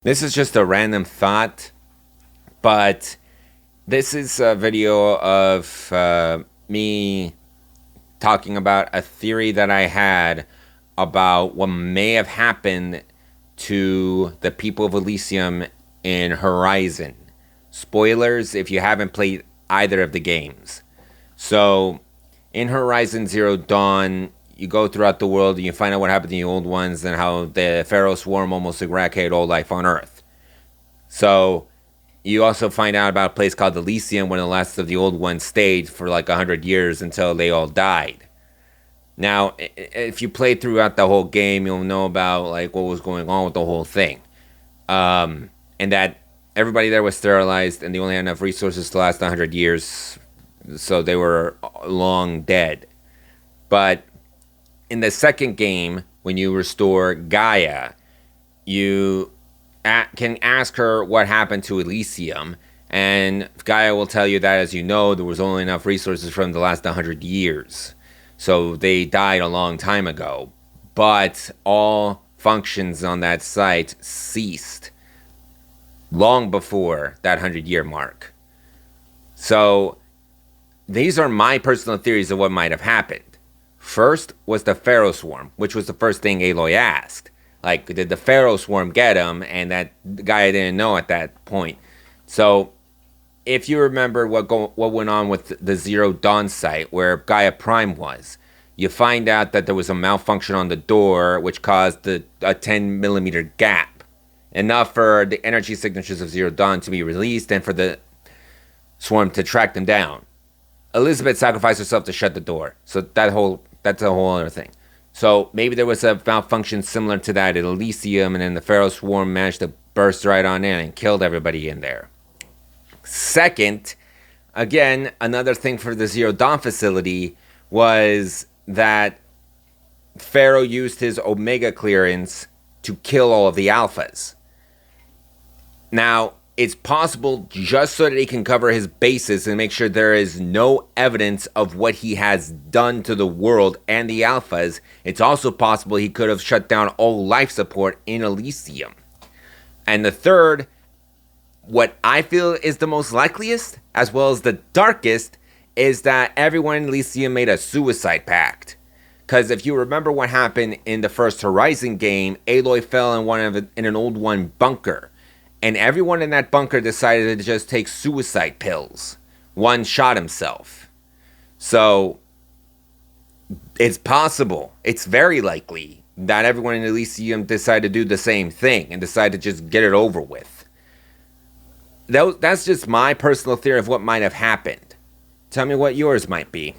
This is just a random thought, but this is a video of me talking about a theory that I had about what may have happened to the people of Elysium in Horizon. Spoilers if you haven't played either of the games. So, in Horizon Zero Dawn, you go throughout the world and you find out what happened to the old ones and how the Pharaoh swarm almost eradicated all life on Earth. So, you also find out about a place called Elysium where the last of the old ones stayed for like 100 years until they all died. Now, if you played throughout the whole game, you'll know about like what was going on with the whole thing. And that everybody there was sterilized and they only had enough resources to last 100 years, so they were long dead. But in the second game, when you restore Gaia, you can ask her what happened to Elysium, and Gaia will tell you that, as you know, there was only enough resources from the last 100 years. So they died a long time ago. But all functions on that site ceased long before that 100-year mark. So these are my personal theories of what might have happened. First was the Pharaoh swarm, which was the first thing Aloy asked. Like, did the Pharaoh swarm get him? And that guy didn't know at that point. So, if you remember what went on with the Zero Dawn site, where Gaia Prime was, you find out that there was a malfunction on the door, which caused a 10-millimeter gap. Enough for the energy signatures of Zero Dawn to be released and for the swarm to track them down. Elizabeth sacrificed herself to shut the door. So that's a whole other thing. So maybe there was a malfunction similar to that at Elysium, and then the Pharaoh swarm managed to burst right on in and killed everybody in there. Second, again, another thing for the Zero Dawn facility was that Pharaoh used his Omega clearance to kill all of the Alphas. Now, it's possible just so that he can cover his bases and make sure there is no evidence of what he has done to the world and the Alphas. It's also possible he could have shut down all life support in Elysium. And the third, what I feel is the most likeliest, as well as the darkest, is that everyone in Elysium made a suicide pact. Because if you remember what happened in the first Horizon game, Aloy fell in an old one bunker. And everyone in that bunker decided to just take suicide pills. One shot himself. So, it's possible, it's very likely, that everyone in Elysium decided to do the same thing and decided to just get it over with. That's just my personal theory of what might have happened. Tell me what yours might be.